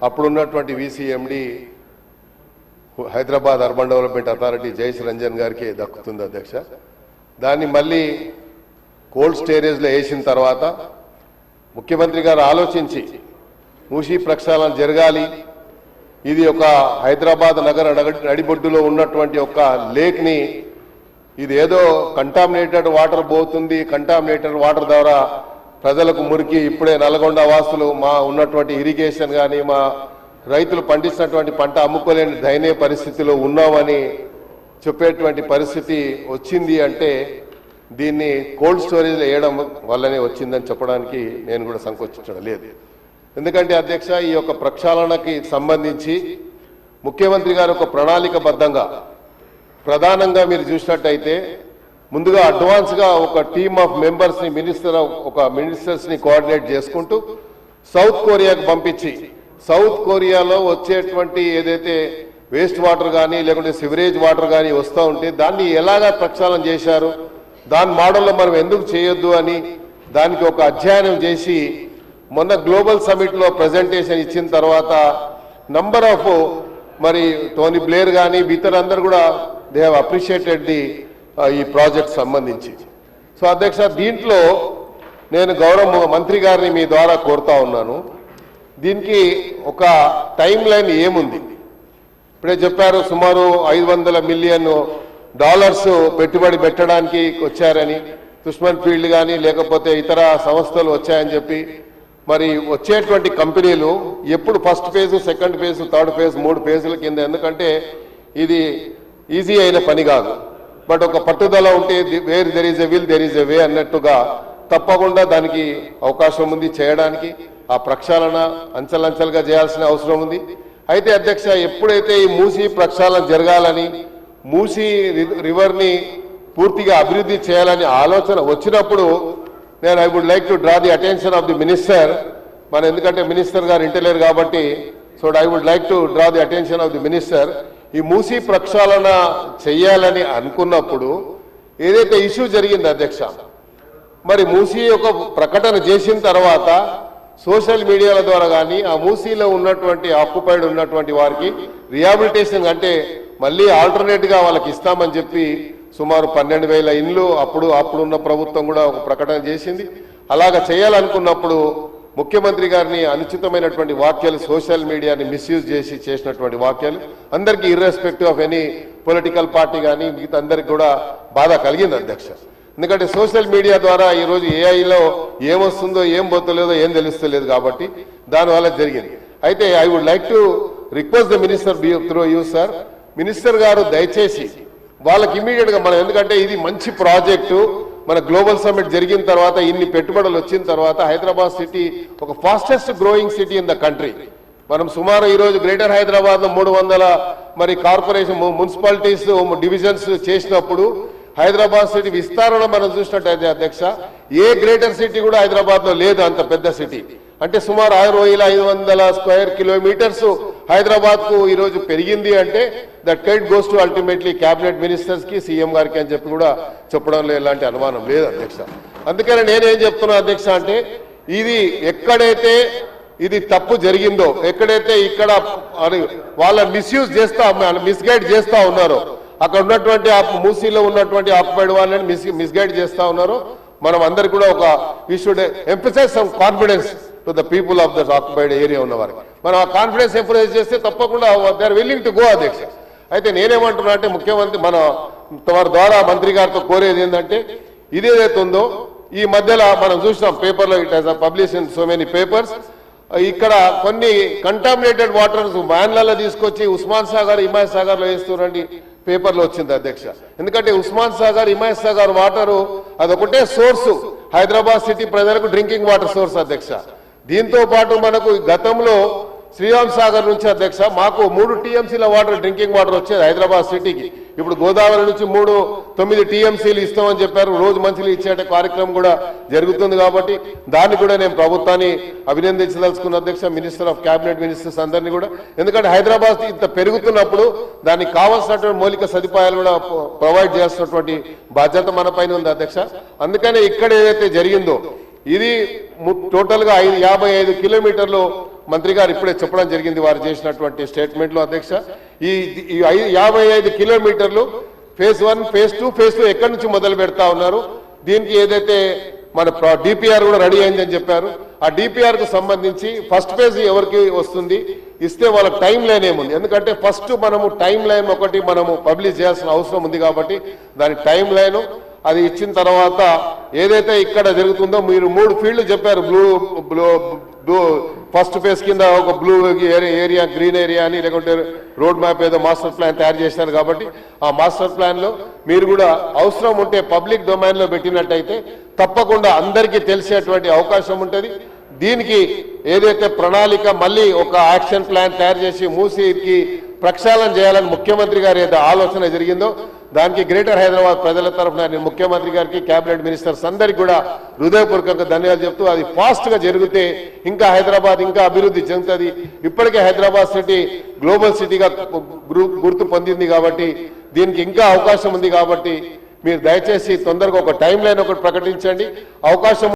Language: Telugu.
అప్పుడున్నటువంటి VC MD Hyderabad urban development authority Jayesh Ranjan గారికి దక్కుతుంది అధ్యక్ష. దాన్ని మళ్ళీ కోల్డ్ స్టోరేజ్లో వేసిన తర్వాత ముఖ్యమంత్రి గారు ఆలోచించి మూసీ ప్రక్షాళన జరగాలి, ఇది ఒక హైదరాబాద్ నగర నడిబొడ్డులో ఉన్నటువంటి ఒక లేక్ని ఇది ఏదో కంటామినేటెడ్ వాటర్ పోతుంది, కంటామినేటెడ్ వాటర్ ద్వారా ప్రజలకు మురికి, ఇప్పుడే నల్గొండ వాసులు మా ఉన్నటువంటి ఇరిగేషన్ కానీ మా రైతులు పండించినటువంటి పంట అమ్ముకోలేని దయనీయ పరిస్థితిలో ఉన్నామని చెప్పేటువంటి పరిస్థితి వచ్చింది. అంటే దీన్ని కోల్డ్ స్టోరేజ్లో వేయడం వల్లనే వచ్చిందని చెప్పడానికి నేను కూడా సంకోచించడం లేదు. ఎందుకంటే అధ్యక్ష, ఈ యొక్క ప్రక్షాళనకి సంబంధించి ముఖ్యమంత్రి గారు ఒక ప్రణాళికబద్ధంగా ప్రధానంగా మీరు చూసినట్టయితే ముందుగా అడ్వాన్స్గా ఒక టీమ్ ఆఫ్ మెంబర్స్ని మినిస్టర్స్ని కోఆర్డినేట్ చేసుకుంటూ సౌత్ కొరియాకు పంపించి సౌత్ కొరియాలో వచ్చేటువంటి ఏదైతే వేస్ట్ వాటర్ కానీ లేకుంటే సివరేజ్ వాటర్ కానీ వస్తూ ఉంటే దాన్ని ఎలాగా ప్రక్షాళన చేశారు, దాని మోడల్లో మనం ఎందుకు చేయొద్దు అని దానికి ఒక అధ్యయనం చేసి మొన్న గ్లోబల్ సమిట్లో ప్రజెంటేషన్ ఇచ్చిన తర్వాత నంబర్ ఆఫ్ మరి టోనీ బ్లేర్ కానీ ఇతరులందరూ కూడా దే హ్యావ్ అప్రిషియేటెడ్ ఈ ప్రాజెక్ట్ సంబంధించి. సో అధ్యక్ష, దీంట్లో నేను గౌరవ మంత్రి గారిని మీ ద్వారా కోరుతా ఉన్నాను, దీనికి ఒక టైం లైన్ ఏముంది? ఇప్పుడే చెప్పారు సుమారు $500 మిలియన్ పెట్టుబడి పెట్టడానికి వచ్చారని, దుష్మన్ ఫీల్డ్ కానీ లేకపోతే ఇతర సంస్థలు వచ్చాయని చెప్పి. మరి వచ్చేటువంటి కంపెనీలు ఎప్పుడు first phase, second phase, third phase, 3 ఫేజుల కింద, ఎందుకంటే ఇది ఈజీ అయిన పని కాదు. బట్ ఒక పట్టుదల ఉంటే where there is a will there is a way అన్నట్టుగా తప్పకుండా దానికి అవకాశం ఉంది చేయడానికి. ఆ ప్రక్షాళన అంచెలంచెలుగా చేయాల్సిన అవసరం ఉంది. అయితే అధ్యక్ష, ఎప్పుడైతే ఈ మూసీ ప్రక్షాళన జరగాలని, మూసీ రివర్ని పూర్తిగా అభివృద్ధి చేయాలని ఆలోచన వచ్చినప్పుడు నేను I would like to draw the attention of the minister. ఎందుకంటే మినిస్టర్ గారు ఇంటలేరు కాబట్టి, so I would like to draw the attention of the minister. ఈ మూసీ ప్రక్షాళన చెయ్యాలని అనుకున్నప్పుడు ఏదైతే ఇష్యూ జరిగింది అధ్యక్ష, మరి మూసీ ఒక ప్రకటన చేసిన తర్వాత సోషల్ మీడియాల ద్వారా కానీ ఆ మూసీలో ఉన్నటువంటి ఆక్యుపైడ్ ఉన్నటువంటి వారికి రిహాబిలిటేషన్ అంటే మళ్ళీ ఆల్టర్నేట్గా వాళ్ళకి ఇస్తామని చెప్పి సుమారు 12,000 ఇండ్లు అప్పుడున్న ప్రభుత్వం కూడా ఒక ప్రకటన చేసింది. అలాగ చేయాలనుకున్నప్పుడు ముఖ్యమంత్రి గారిని అనుచితమైనటువంటి వాక్యాలు, సోషల్ మీడియాని మిస్యూజ్ చేసి చేసినటువంటి వాక్యాలు అందరికీ irrespective of any political party కానీ మిగతా అందరికి కూడా బాధ కలిగింది అధ్యక్ష. ఎందుకంటే సోషల్ మీడియా ద్వారా ఈరోజు ఏఐలో ఏమొస్తుందో ఏం పోతలేదో ఏం తెలుస్తలేదు కాబట్టి దానివల్ల జరిగింది. అయితే I would like to request the minister through you sir, minister గారు దయచేసి వాళ్ళకి ఇమీడియట్గా మనం, ఎందుకంటే ఇది మంచి ప్రాజెక్టు, మన గ్లోబల్ సమ్మిట్ జరిగిన తర్వాత ఇన్ని పెట్టుబడులు వచ్చిన తర్వాత హైదరాబాద్ సిటీ ఒక fastest growing city in the country. మనం సుమారు ఈరోజు గ్రేటర్ హైదరాబాద్లో 300 మరి కార్పొరేషన్ మున్సిపాలిటీస్ డివిజన్స్ చేసినప్పుడు హైదరాబాద్ సిటీ విస్తరణ మనం చూసినట్టయితే అధ్యక్ష, ఏ గ్రేటర్ సిటీ కూడా హైదరాబాద్లో లేదు అంత పెద్ద సిటీ. అంటే సుమారు 6,500 స్క్వేర్ కిలోమీటర్స్ హైదరాబాద్కు ఈరోజు పెరిగింది. అంటే that credit goes to ultimately cabinet మినిస్టర్స్కి, సీఎం గారికి అని చెప్పి కూడా చెప్పడంలో ఎలాంటి అనుమానం లేదు అధ్యక్ష. అందుకని నేనేం చెప్తున్నా అధ్యక్ష అంటే, ఇది ఎక్కడైతే ఇది తప్పు జరిగిందో, ఎక్కడైతే ఇక్కడ వాళ్ళ మిస్యూజ్ మిస్గైడ్ చేస్తా ఉన్నారో, అక్కడ ఉన్నటువంటి మూసీలో ఉన్నటువంటి ఆక్యుపైడ్ వాళ్ళని మిస్గైడ్ చేస్తా ఉన్నారు. మనం అందరికి కూడా ఒక we should emphasise some confidence to the people of that occupied area ఉన్న వారికి. మనం ఆ కాన్ఫిడెన్స్ ఎంఫసైజ్ చేస్తే తప్పకుండా they are willing to go అధ్యక్ష. అయితే నేనేమంటున్నా అంటే, ముఖ్యమంత్రి మన వారి ద్వారా మంత్రి గారితో కోరేది ఏంటంటే, ఇదేదైతే ఉందో ఈ మధ్యలో మనం చూసినాం పేపర్లో, it has publish in so many papers, ఇక్కడ కొన్ని కంటామినేటెడ్ వాటర్స్ వ్యాన్లలో తీసుకొచ్చి ఉస్మాన్ సాగర్, హిమాయత్ సాగర్లో వేస్తున్నారండి పేపర్లో వచ్చింది అధ్యక్ష. ఎందుకంటే ఉస్మాన్ సాగర్, హిమాయత్ సాగర్ వాటరు అదొకటే సోర్సు హైదరాబాద్ సిటీ ప్రజలకు డ్రింకింగ్ వాటర్ సోర్స్ అధ్యక్ష. దీంతో పాటు మనకు గతంలో శ్రీరామ్ సాగర్ నుంచి అధ్యక్ష మాకు 3 టీఎంసీల వాటర్, డ్రింకింగ్ వాటర్ వచ్చేది హైదరాబాద్ సిటీకి. ఇప్పుడు గోదావరి నుంచి 9 టీఎంసీలు ఇస్తామని చెప్పారు. రోజు మంచిలు ఇచ్చే కార్యక్రమం కూడా జరుగుతుంది. కాబట్టి దాన్ని కూడా నేను ప్రభుత్వాన్ని అభినందించదలుచుకున్న అధ్యక్ష, మినిస్టర్ ఆఫ్ క్యాబినెట్ మినిస్టర్స్ అందరినీ కూడా. ఎందుకంటే హైదరాబాద్ ఇంత పెరుగుతున్నప్పుడు దానికి కావాల్సినటువంటి మౌలిక సదుపాయాలు కూడా ప్రొవైడ్ చేస్తున్నటువంటి బాధ్యత మన పైన ఉంది అధ్యక్ష. అందుకనే ఇక్కడ ఏదైతే జరిగిందో ఇది టోటల్ గా 55 కిలోమీటర్లు మంత్రి గారు ఇప్పుడే చెప్పడం జరిగింది వారు చేసినటువంటి స్టేట్మెంట్లో అధ్యక్ష. ఈ 55 కిలోమీటర్లు ఫేజ్ 1, ఫేజ్ 2, ఫేజ్ 2 ఎక్కడి నుంచి మొదలు పెడతా ఉన్నారు. దీనికి ఏదైతే మన డిపిఆర్ కూడా రెడీ అయిందని చెప్పారు. ఆ డిపిఆర్ కు సంబంధించి ఫస్ట్ ఫేజ్ ఎవరికి వస్తుంది, ఇస్తే వాళ్ళకి టైం లైన్ ఏముంది. ఎందుకంటే ఫస్ట్ మనము టైం లైన్ ఒకటి మనము పబ్లిష్ చేయాల్సిన అవసరం ఉంది కాబట్టి దాని టైం లైన్ అది ఇచ్చిన తర్వాత ఏదైతే ఇక్కడ జరుగుతుందో మీరు 3 ఫీల్డ్లు చెప్పారు. బ్లూ ఫస్ట్ ఫేజ్ కింద ఒక బ్లూ ఏరియా, గ్రీన్ ఏరియా అని, లేకుంటే రోడ్ మ్యాప్ ఏదో మాస్టర్ ప్లాన్ తయారు చేశారు కాబట్టి ఆ మాస్టర్ ప్లాన్ లో మీరు కూడా అవసరం ఉంటే పబ్లిక్ డొమైన్ లో పెట్టినట్టయితే తప్పకుండా అందరికీ తెలిసేటువంటి అవకాశం ఉంటుంది. దీనికి ఏదైతే ప్రణాళిక మళ్ళీ ఒక యాక్షన్ ప్లాన్ తయారు చేసి మూసీకి ప్రక్షాళన చేయాలని ముఖ్యమంత్రి గారి ఏదో ఆలోచన జరిగిందో దానికి గ్రేటర్ హైదరాబాద్ ప్రజల తరఫున నేను ముఖ్యమంత్రి గారికి, కేబినెట్ మినిస్టర్స్ అందరికీ కూడా హృదయపూర్వకంగా ధన్యవాదాలు చెప్తూ అది ఫాస్ట్ గా జరిగితే ఇంకా హైదరాబాద్ ఇంకా అభివృద్ధి చెందుతుంది. ఇప్పటికే హైదరాబాద్ సిటీ గ్లోబల్ సిటీగా గుర్తు పొందింది కాబట్టి దీనికి ఇంకా అవకాశం ఉంది. కాబట్టి మీరు దయచేసి తొందరగా ఒక టైం లైన్ ఒకటి ప్రకటించండి. అవకాశం